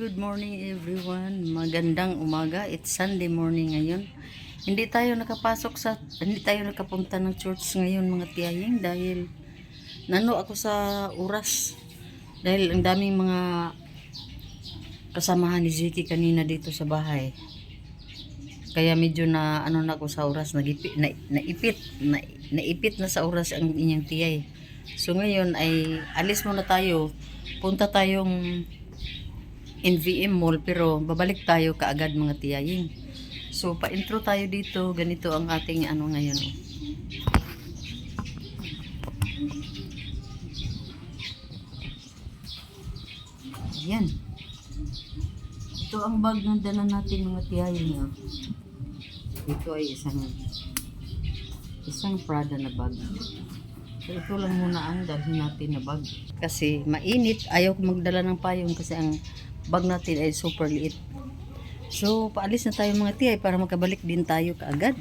good morning everyone. Magandang umaga. It's Sunday morning ngayon. Hindi tayo nakapunta ng church ngayon mga tiyaying dahil nano ako sa oras. Dahil ang daming mga kasamahan ni Ziki kanina dito sa bahay. Kaya medyo na na ako sa oras, naipit na sa oras ang inyong tiyay. So ngayon ay alis muna tayo. Punta tayong NVM Mall pero babalik tayo kaagad mga tiyaying. So pa-intro tayo dito. Ganito ang ating ngayon. Ayan. Ito ang bag na dala natin mga tiyaying. Ito ay isang Prada na bag. So ito lang muna ang dalhin natin na bag. Kasi mainit. Ayaw ko magdala ng payong kasi ang bag natin ay super liit. So paalis na tayo mga tiyay para makabalik din tayo kaagad.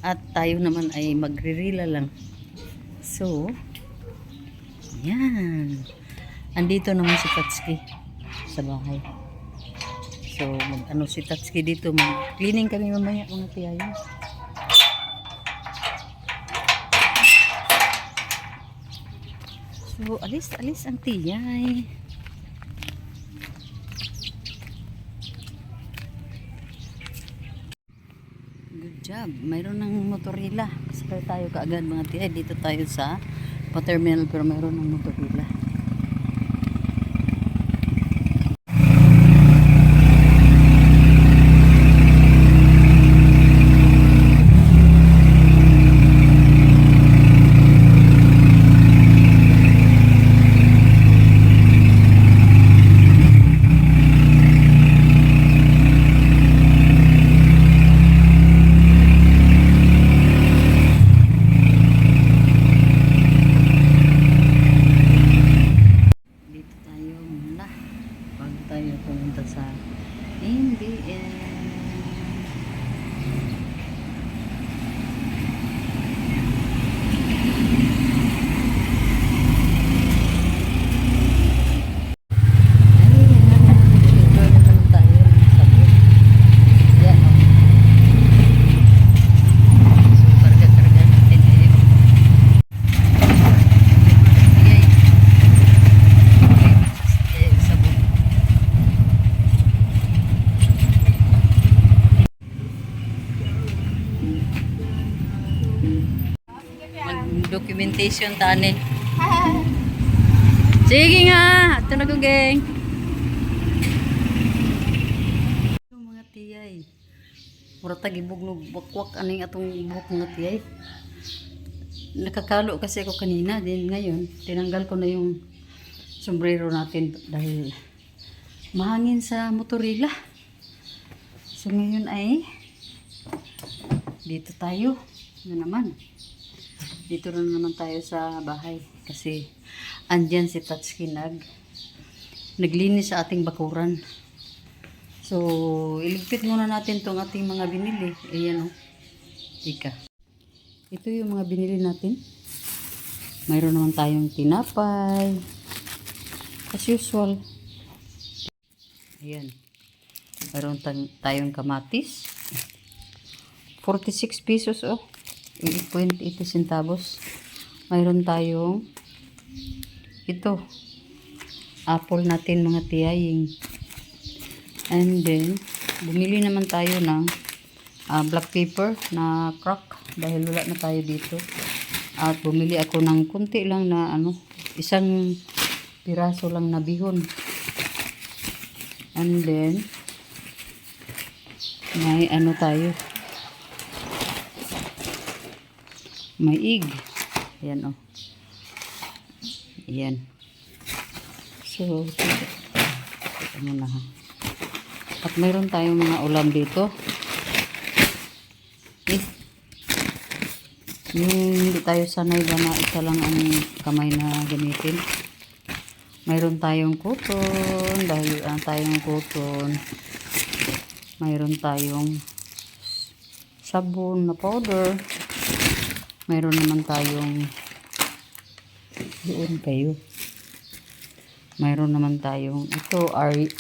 At tayo naman ay magririla lang. So yan. Andito naman si Tatsuki sa bahay. So si Tatsuki dito, mag-cleaning kami mamaya mga tiyay. So alis ang tiyay. Good job. Mayroon ng motorila. Sakay tayo kaagad mga tiyay. Dito tayo sa pa-terminal pero mayroon ng motorila. Tayo pumunta sa NVM. Documentation tani. Sige nga, ito na ko geng. Mga tiyay. Mura tagi bugnog wakwak aning atong buhok mga tiyay. Nakakalo kasi ako kanina din ngayon. Tinanggal ko na yung sombrero natin dahil mahangin sa motorila. So ngayon ay dito tayo. Ano naman? Dito na naman tayo sa bahay kasi andyan si Tatsuki naglinis sa ating bakuran. So iligpit muna natin tong ating mga binili. Ayan Ika. Ito yung mga binili natin. Mayroon naman tayong tinapay. As usual. Ayan. Mayroon tayong kamatis. 46 pesos 8.80 centavos. Mayroon tayong ito apple natin mga tiyaying. And then bumili naman tayo ng black pepper na crack dahil wala na tayo dito. At bumili ako ng kunti lang na isang piraso lang na bihon. And then may tayo, may egg. Ayan Ayan. So ito muna ha. At mayroon tayong mga ulam dito. Yung hindi tayo sanay ba na isa lang ang kamay na gamitin. Mayroon tayong cotton. Dahil tayong cotton. Mayroon tayong sabon na powder. Mayroon naman tayong doon kayo. mayroon naman tayong ito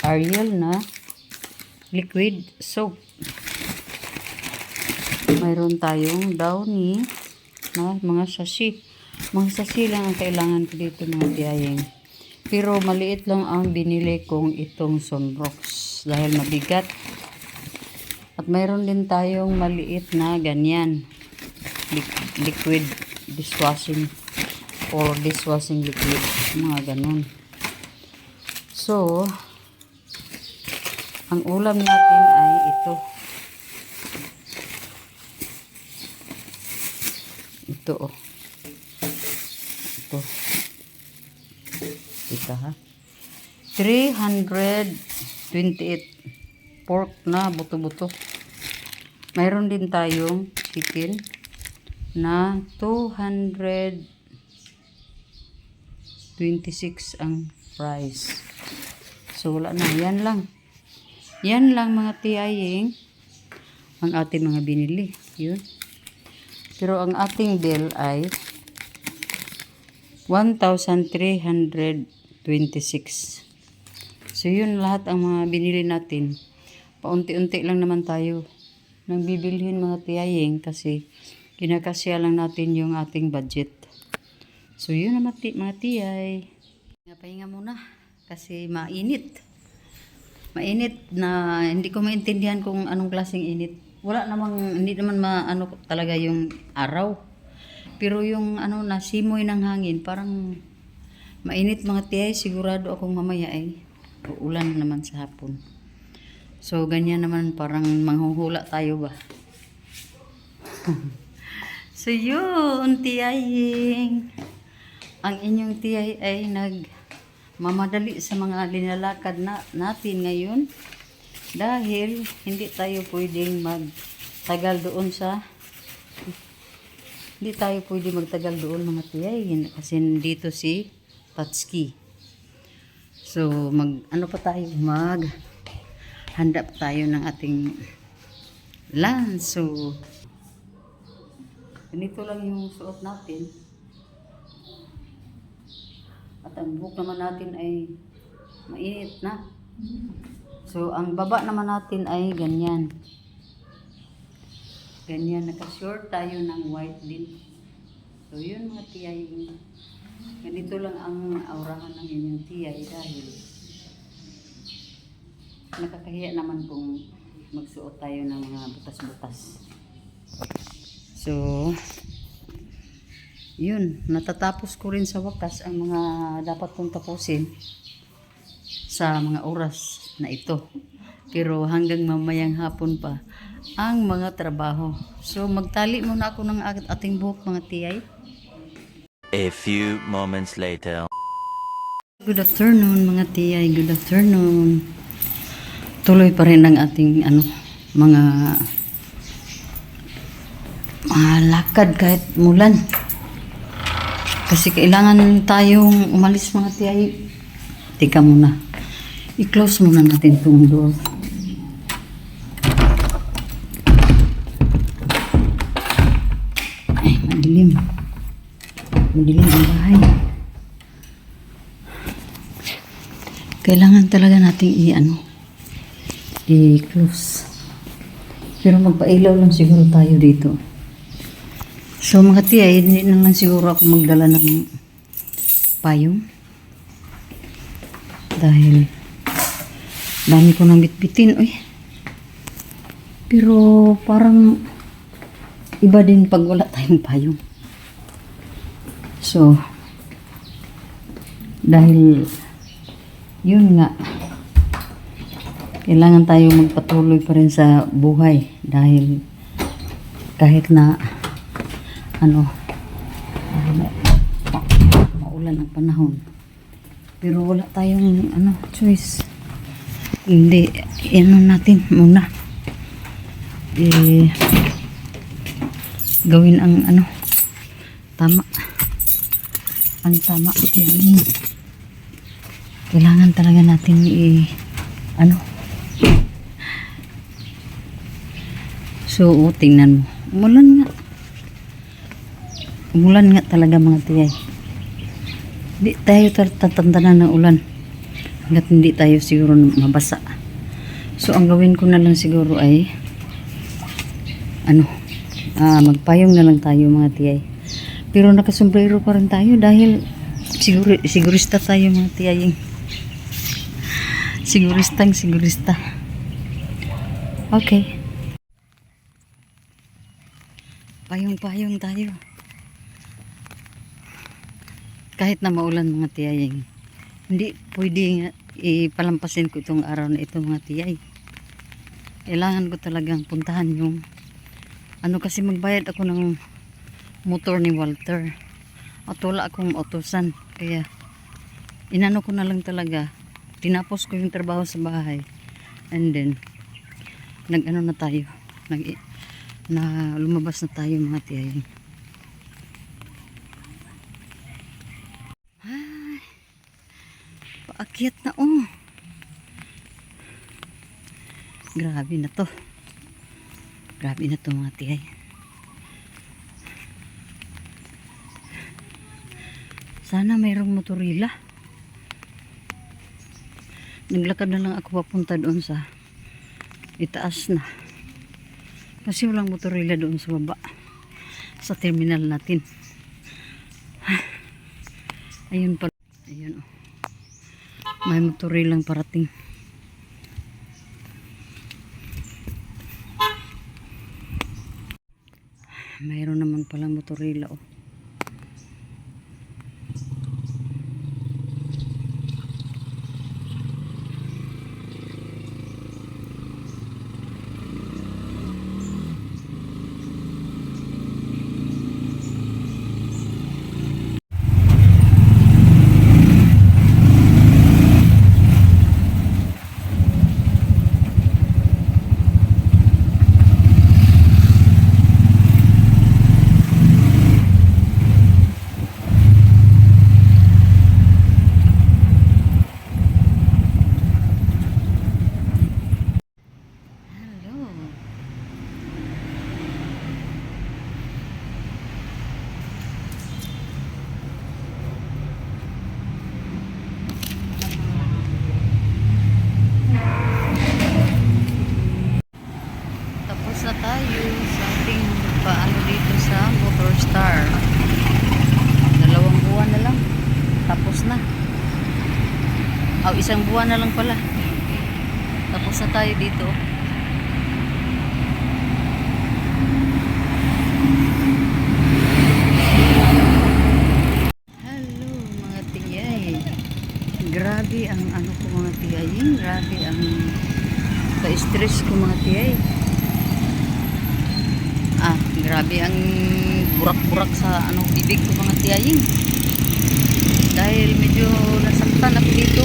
Ariel na liquid soap. Mayroon tayong Downy na mga sachet. Mga sachet lang ang kailangan ko dito mga tiyayeng. Pero maliit lang ang binili kong itong Sunrox dahil mabigat. At mayroon din tayong maliit na ganyan. Liquid dishwashing or dishwashing liquid. Mga ganun. So, ang ulam natin ay ito. Ito oh. Ito. Kita ha. 328 pork na buto-buto. Mayroon din tayong chicken na 226 ang price. So wala na, yan lang. Yan lang mga tiyayeng ang ating mga binili. Yun. Pero ang ating bill ay 1,326. So yun lahat ang mga binili natin. Paunti-unti lang naman tayo nang bibilhin mga tiyayeng kasi kinakasya lang natin yung ating budget. So yun na mga tiyay. Pahinga muna kasi mainit. Mainit na hindi ko maintindihan kung anong klaseng init. Wala namang, hindi naman maano talaga yung araw. Pero yung ano na simoy ng hangin, parang mainit mga tiyay. Sigurado akong mamaya ay uulan naman sa hapon. So ganyan naman, parang manghuhula tayo ba? So yun tiyaying. Ang inyong tiyay ay nagmamadali sa mga linalakad natin ngayon. Dahil hindi tayo pwedeng magtagal doon mga tiyay kasi dito si Tatsuki. So handa pa tayo ng ating lunch. So ganito lang yung suot natin. At ang buhok naman natin ay mainit na. So, ang baba naman natin ay ganyan. Ganyan, naka-short tayo ng white din. So, yun mga tiyay. Ganito lang ang aurahan ng inyong tiyay dahil nakakahiya naman kung magsuot tayo ng mga butas-butas. So, yun. Natatapos ko rin sa wakas ang mga dapat kong tapusin sa mga oras na ito. Pero hanggang mamayang hapon pa ang mga trabaho. So magtali muna ako ng ating buhok mga tiyay. A few moments later. Good afternoon mga tiyay. Good afternoon. Tuloy pa rin ang ating mga lakad kahit mulan. Kasi kailangan tayong umalis mga tiyay. Teka muna. I-close muna natin itong door. Ay, madilim. Madilim ang bahay. Kailangan talaga natin i-close. Pero magpailaw lang siguro tayo dito. So mga tiyay, hindi na lang siguro ako magdala ng payong. Dahil dami ko nang bitbitin. Pero parang iba din pag wala tayong payong. So, dahil yun nga, kailangan tayo magpatuloy pa rin sa buhay. Dahil kahit na maulan ang panahon. Pero wala tayong choice. Hindi, natin muna. Gawin ang tama. Ang tama. Yan. Kailangan talaga natin So, tingnan mo. Umulan nga talaga mga tiyay. Di tayo tatantanan ng ulan. hanggat hindi tayo siguro mabasa. So ang gawin ko na lang siguro ay magpayong na lang tayo mga tiyay. Pero nakasombrero pa rin tayo dahil sigurista tayo mga tiyay. Sigurista. Okay. Payong tayo. Kahit na maulan mga tiyay. Hindi pwede ipalampasin ko itong araw na ito mga tiyay. Kailangan ko talagang puntahan yung kasi magbayad ako ng motor ni Walter. At wala akong utusan. Kaya inano ko na lang talaga. Tinapos ko yung trabaho sa bahay. And then na tayo. Lumabas na tayo mga tiyay. Paakyat na Grabe na to mga tiyay. Sana mayroong motorila. Naglakad na lang ako papunta doon sa itaas na. Kasi walang motorila doon sa baba. Sa terminal natin. Ayun pala. Ayun may motorilang parating. Mayroon naman palang motorila Hello. Tapos na tayo sa ating paano dito sa Motor Star. 2 buwan na lang. Tapos na. 1 buwan na lang pala. Tapos na tayo dito. Hello mga tiyay. Grabe ang ko mga tiyay. Grabe ang pa-stress ko mga tiyay. Grabe ang burak-burak sa bibig ko mga tiyay. Dahil medyo nasaktan ako dito.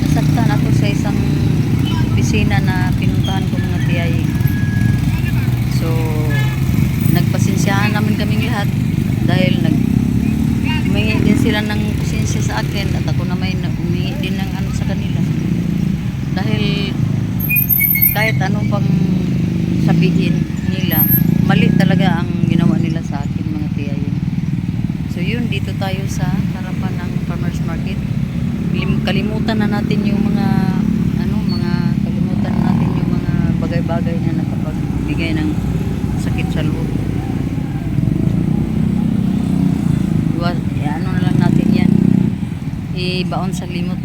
Nasaktan ako sa isang opisina na pinuntahan ko mga tiyay. So nagpasensyahan naman kaming lahat dahil humingi din sila ng pasensya sa akin at ako naman humingi din ng sa kanila. Dahil kahit anong pang sabihin nila, mali talaga ang ginawa nila sa akin mga tiyay. So yun, dito tayo sa harapan ng farmers market. Kalimutan na natin yung kalimutan na natin yung mga bagay-bagay na nakapagbigay ng sakit sa loob. Na lang natin yan. Ibaon sa limot.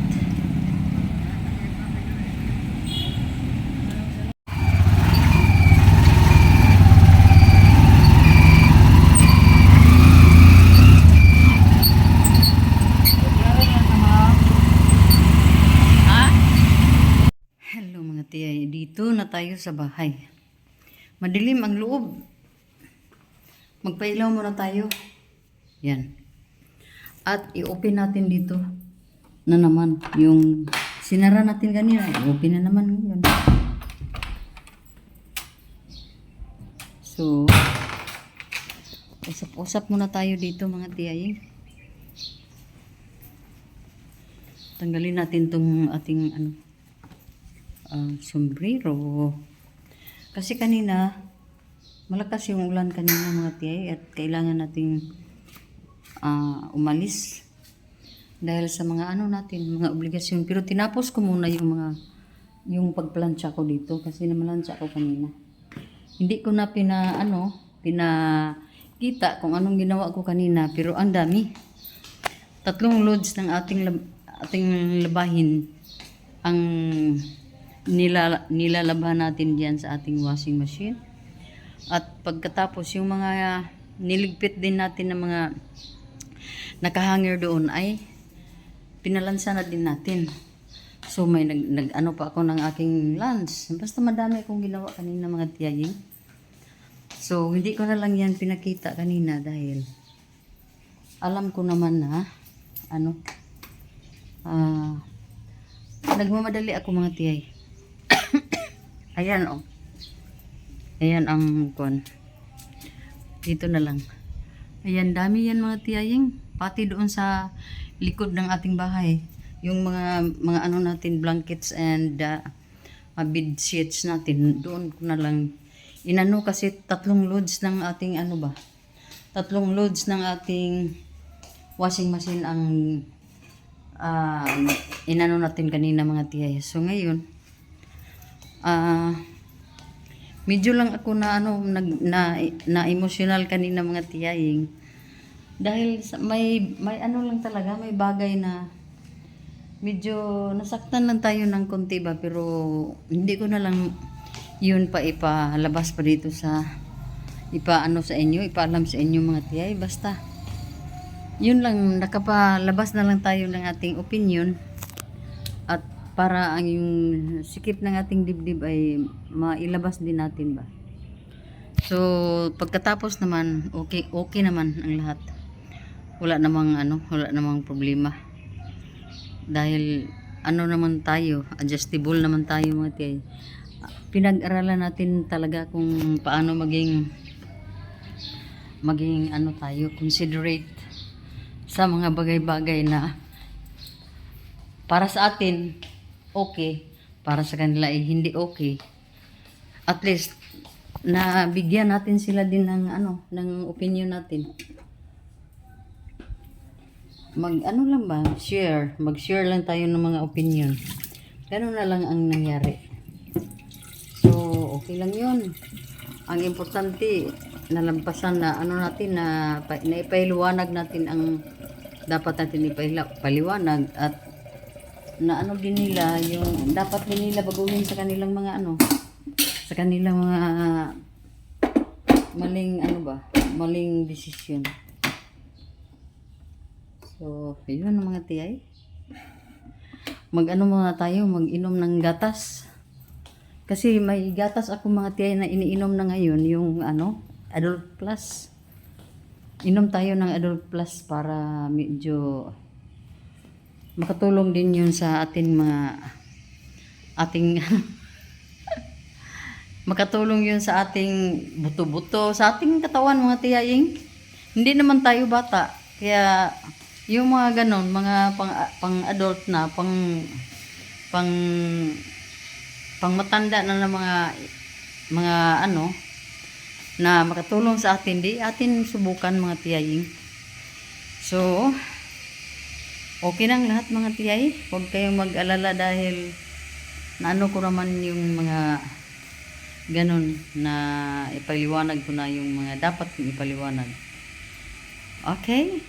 Dito na tayo sa bahay. Madilim ang loob. Magpailaw muna tayo. Yan. At i-open natin dito na naman yung sinara natin kanina. I-open na naman yun. So, usap-usap muna tayo dito mga tiyay. Tanggalin natin tong ating sombrero. Kasi kanina malakas yung ulan kanina mga tiyay at kailangan nating umalis. dahil sa mga ano natin, mga obligasyon. Pero tinapos ko muna yung pagplansya ko dito kasi namalansya ko kanina. Hindi ko na pinakita kung anong ginawa ko kanina, pero ang dami. 3 loads ng ating labahin ang nilalabhan natin diyan sa ating washing machine. At pagkatapos yung mga niligpit din natin ng mga nakahanger doon ay pinalansa na din natin. So may nag-ano pa ako ng aking lunch. Basta madami akong ginawa kanina mga tiyaying. So hindi ko na lang yan pinakita kanina dahil alam ko naman na nagmamadali ako mga tiyay. Ayan Ayan ang kon. Dito na lang. Ayan, dami yan mga tiyaying. Pati doon sa likod ng ating bahay. Yung mga ano natin, blankets and bed sheets natin. Doon ko na lang inano kasi 3 loads ng ating 3 loads ng ating washing machine ang inano natin kanina mga tiyay. So ngayon, medyo lang ako na emotional kanina mga tiyaying. Dahil may ano lang talaga, may bagay na medyo nasaktan lang tayo ng konti ba, pero hindi ko na lang yun ipalabas pa dito ipaalam sa inyo mga tiyay. Basta yun lang, nakapalabas na lang tayo ng ating opinion at para ang yung sikip ng ating dibdib ay mailabas din natin ba. So pagkatapos naman okay naman ang lahat. Wala namang problema. Dahil naman tayo, adjustable naman tayo mga tiyay. Pinag-aralan natin talaga kung paano maging tayo, considerate sa mga bagay-bagay na para sa atin okay, para sa kanila ay hindi okay. At least na bigyan natin sila din ng opinion natin. Mag-share lang tayo ng mga opinion. Ganun na lang ang nangyari. So, okay lang yun. Ang importante, nalampasan na natin na ipaliwanag natin ang dapat natin ipaliwanag at na din nila yung dapat din nila baguhin sa kanilang mga sa kanilang mga maling desisyon. So, yun mga tiyay. Muna tayo, mag-inom ng gatas. Kasi may gatas ako mga tiyay na iniinom na ngayon, yung Adult Plus. Inom tayo ng Adult Plus para medyo makatulong din yun sa ating makatulong yun sa ating buto-buto, sa ating katawan mga tiyaying. Hindi naman tayo bata, kaya yung mga ganon, mga pang-adult na, pang matanda na mga na makatulong sa atin, di atin subukan mga tiyaying. So, okay lang lahat mga tiyay. Huwag kayong mag-alala dahil ko naman yung mga ganon na ipaliwanag ko na yung mga dapat kong ipaliwanag. Okay?